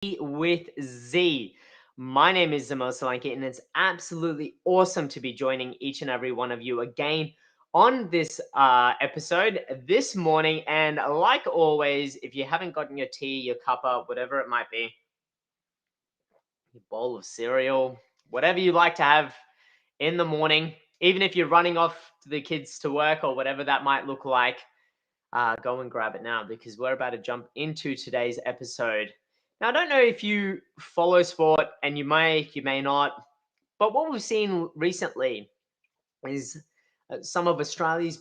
with Z. My name is Zamil Solanki, and it's absolutely awesome to be joining each and every one of you again on this episode this morning. And like always, if you haven't gotten your tea, your cuppa, whatever it might be, your bowl of cereal, whatever you like to have in the morning, even if you're running off to the kids to work or whatever that might look like, go and grab it now because we're about to jump into today's episode. Now, I don't know if you follow sport, and you may not, but what we've seen recently is some of Australia's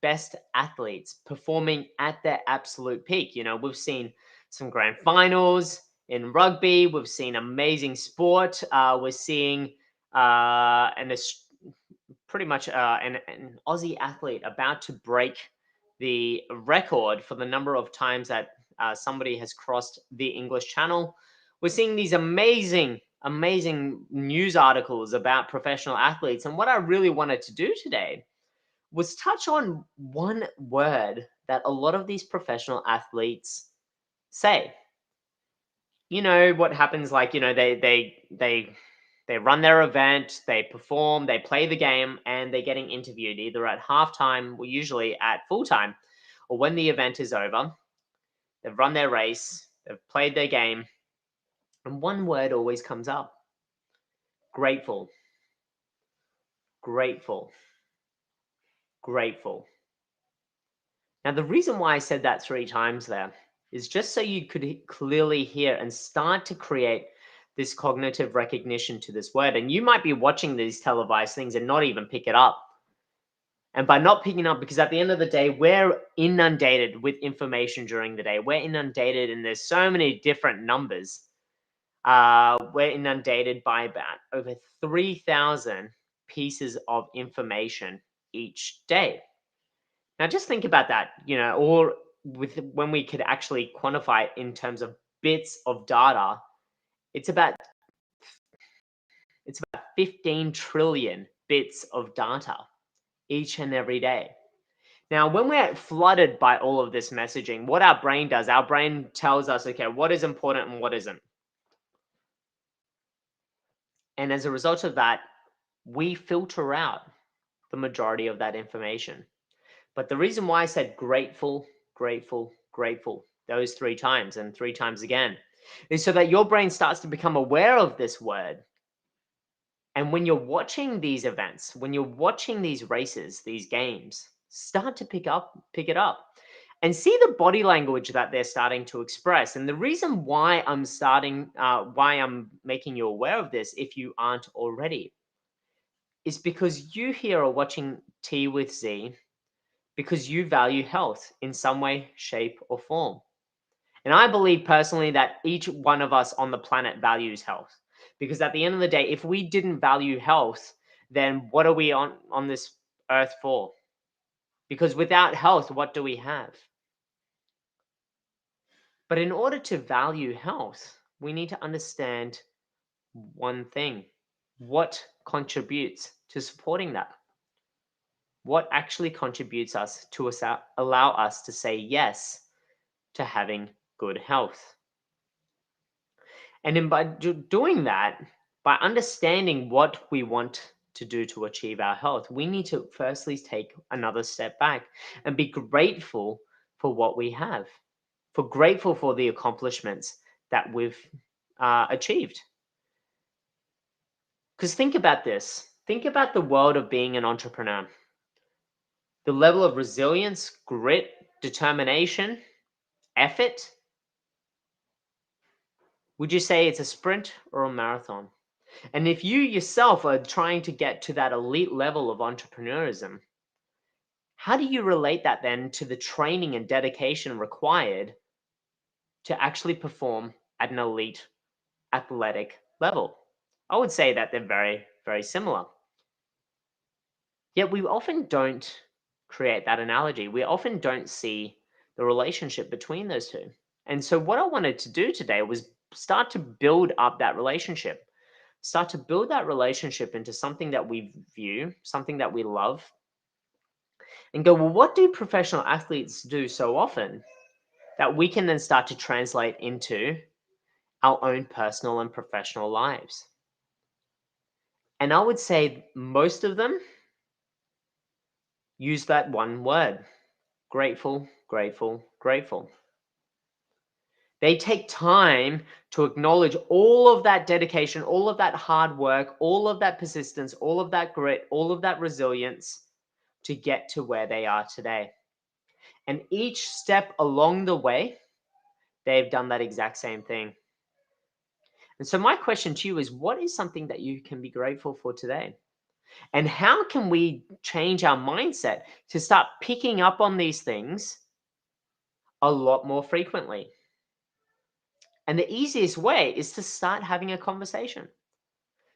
best athletes performing at their absolute peak. You know, we've seen some grand finals in rugby. We've seen amazing sport. We're seeing pretty much an Aussie athlete about to break the record for the number of times that somebody has crossed the English Channel. We're seeing these amazing news articles about professional athletes. And what I really wanted to do today was touch on one word that a lot of these professional athletes say. You know what happens, like, you know, they run their event, they perform, they play the game, and they're getting interviewed either at halftime or usually at full time, or when the event is over. They've run their race, they've played their game, and one word always comes up: grateful, grateful, grateful. Now, the reason why I said that three times there is just so you could clearly hear and start to create this cognitive recognition to this word. And you might be watching these televised things and not even pick it up. And by not picking up, because at the end of the day, we're inundated with information during the day. We're inundated, and there's so many different numbers. We're inundated by about over 3,000 pieces of information each day. Now, just think about that, you know, or with when we could actually quantify it in terms of bits of data, it's about 15 trillion bits of data each and every day. Now, when we're flooded by all of this messaging, what our brain does, our brain tells us, okay, what is important and what isn't. And as a result of that, we filter out the majority of that information. But the reason why I said grateful, grateful, grateful, those three times and three times again, is so that your brain starts to become aware of this word. And when you're watching these events, when you're watching these races, these games, start to pick it up and see the body language that they're starting to express. And the reason why why I'm making you aware of this, if you aren't already, is because you here are watching Tea with Z because you value health in some way, shape, or form. And I believe personally that each one of us on the planet values health. Because at the end of the day, if we didn't value health, then what are we on this earth for? Because without health, what do we have? But in order to value health, we need to understand one thing: what contributes to supporting that? What actually contributes us to allow us to say yes to having good health? And by doing that, by understanding what we want to do to achieve our health, we need to firstly take another step back and be grateful for what we have, for grateful for the accomplishments that we've achieved. Because think about this. Think about the world of being an entrepreneur. The level of resilience, grit, determination, effort. Would you say it's a sprint or a marathon? And if you yourself are trying to get to that elite level of entrepreneurism, how do you relate that then to the training and dedication required to actually perform at an elite athletic level? I would say that they're very, very similar. Yet we often don't create that analogy. We often don't see the relationship between those two. And so, what I wanted to do today was start to build up that relationship, start to build that relationship into something that we view, something that we love, and go, well, what do professional athletes do so often that we can then start to translate into our own personal and professional lives. And I would say most of them use that one word: grateful, grateful, grateful. They take time to acknowledge all of that dedication, all of that hard work, all of that persistence, all of that grit, all of that resilience to get to where they are today. And each step along the way, they've done that exact same thing. And so, my question to you is, what is something that you can be grateful for today? And how can we change our mindset to start picking up on these things a lot more frequently? And the easiest way is to start having a conversation,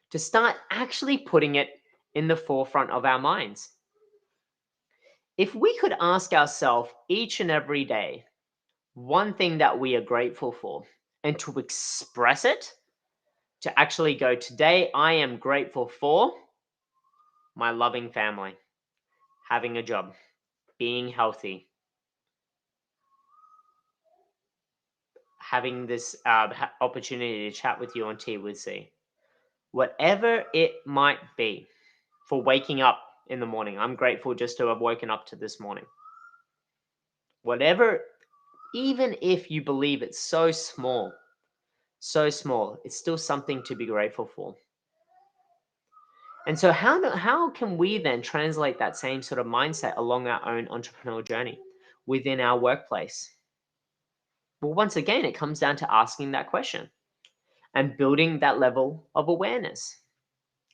to start actually putting it in the forefront of our minds. If we could ask ourselves each and every day one thing that we are grateful for, and to express it, to actually go, today I am grateful for my loving family, having a job, being healthy, having this opportunity to chat with you on Tea with C. Whatever it might be, for waking up in the morning. I'm grateful just to have woken up to this morning. Whatever, even if you believe it's so small, it's still something to be grateful for. And so how can we then translate that same sort of mindset along our own entrepreneurial journey within our workplace? Well, once again, it comes down to asking that question and building that level of awareness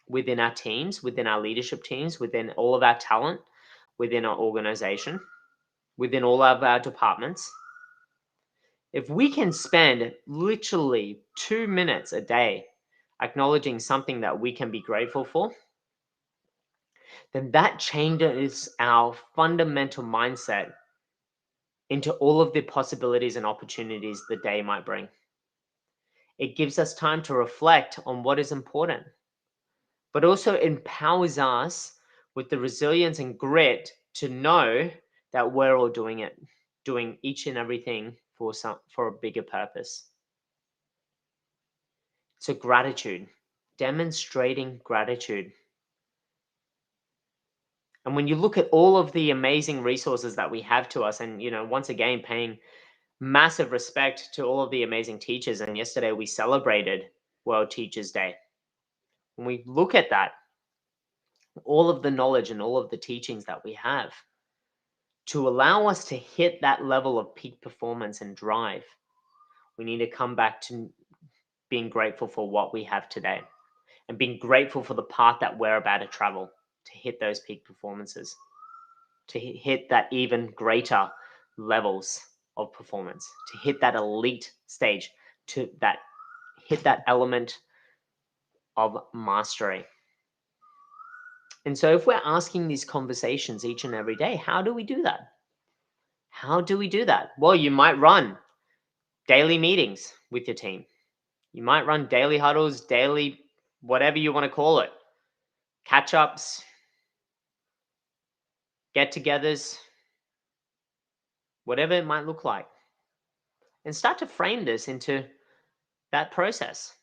within our teams, within our leadership teams, within all of our talent, within our organization, within all of our departments. If we can spend literally 2 minutes a day acknowledging something that we can be grateful for, then that changes our fundamental mindset into all of the possibilities and opportunities the day might bring. It gives us time to reflect on what is important, but also empowers us with the resilience and grit to know that we're all doing it, doing each and everything for a bigger purpose. So gratitude, demonstrating gratitude. And when you look at all of the amazing resources that we have to us, and once again, paying massive respect to all of the amazing teachers. And yesterday we celebrated World Teachers Day. When we look at that, all of the knowledge and all of the teachings that we have to allow us to hit that level of peak performance and drive, we need to come back to being grateful for what we have today and being grateful for the path that we're about to travel to hit those peak performances, to hit that even greater levels of performance, to hit that elite stage, to hit that element of mastery. And so if we're asking these conversations each and every day, how do we do that? How do we do that? Well, you might run daily meetings with your team. You might run daily huddles, daily, whatever you want to call it, catch ups, get togethers, whatever it might look like. And start to frame this into that process.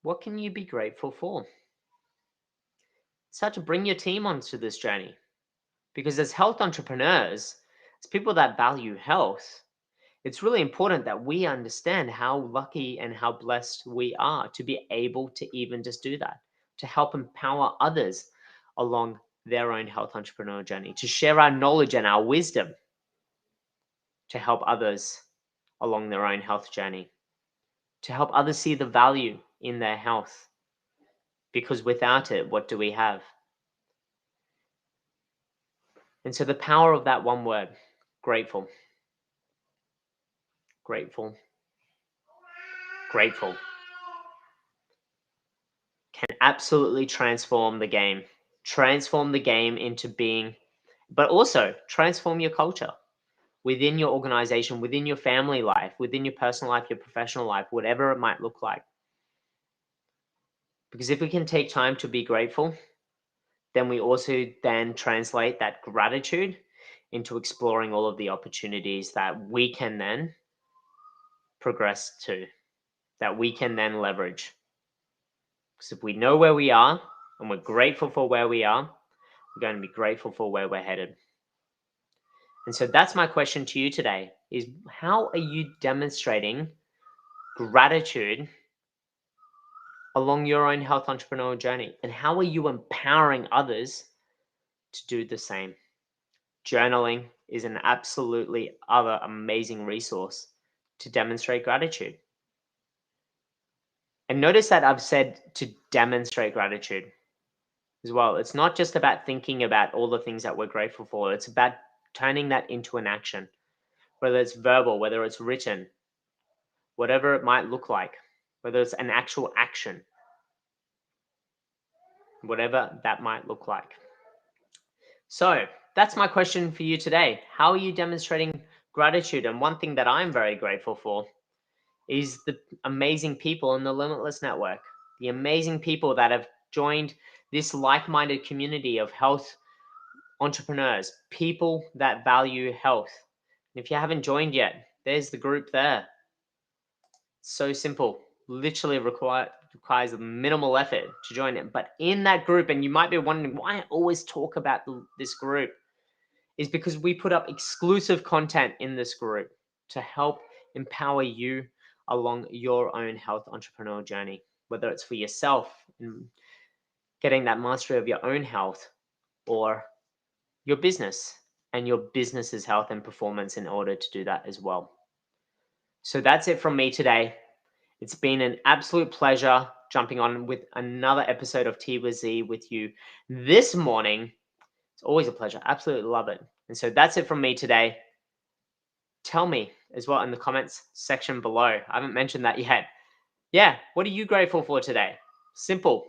What can you be grateful for? Start to bring your team onto this journey. Because as health entrepreneurs, as people that value health, it's really important that we understand how lucky and how blessed we are to be able to even just do that, to help empower others along their own health entrepreneurial journey, to share our knowledge and our wisdom to help others along their own health journey, to help others see the value in their health. Because without it, what do we have? And so the power of that one word, grateful, grateful, grateful, can absolutely transform the game. Transform the game into being, but also transform your culture within your organization, within your family life, within your personal life, your professional life, whatever it might look like. Because if we can take time to be grateful, then we also then translate that gratitude into exploring all of the opportunities that we can then progress to. that we can then leverage. Because if we know where we are and we're grateful for where we are, we're going to be grateful for where we're headed. And so that's my question to you today is how are you demonstrating gratitude along your own health entrepreneurial journey? And how are you empowering others to do the same? Journaling is an absolutely other amazing resource to demonstrate gratitude. And notice that I've said to demonstrate gratitude as well. It's not just about thinking about all the things that we're grateful for. It's about turning that into an action, whether it's verbal, whether it's written, whatever it might look like, whether it's an actual action, whatever that might look like. So that's my question for you today. How are you demonstrating gratitude? And one thing that I'm very grateful for is the amazing people in the Limitless Network, the amazing people that have joined this like-minded community of health entrepreneurs, people that value health. And if you haven't joined yet, there's the group there. So simple, literally requires a minimal effort to join it. But in that group, and you might be wondering why I always talk about this group, is because we put up exclusive content in this group to help empower you along your own health entrepreneurial journey, whether it's for yourself in getting that mastery of your own health or your business and your business's health and performance in order to do that as well. So that's it from me today. It's been an absolute pleasure jumping on with another episode of Tea with Z with you this morning. It's always a pleasure. Absolutely love it. And so that's it from me today. Tell me as well in the comments section below. I haven't mentioned that yet. Yeah, what are you grateful for today? Simple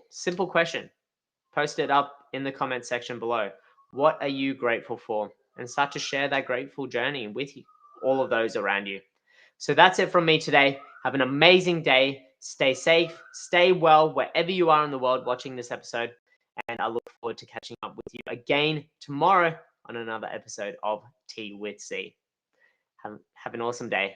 question. Post it up in the comment section below. What are you grateful for? And start to share that grateful journey with you, all of those around you. So that's it from me today. Have an amazing day. Stay safe, stay well, wherever you are in the world watching this episode. And I look forward to catching up with you again tomorrow on another episode of Tea with Z. Have an awesome day.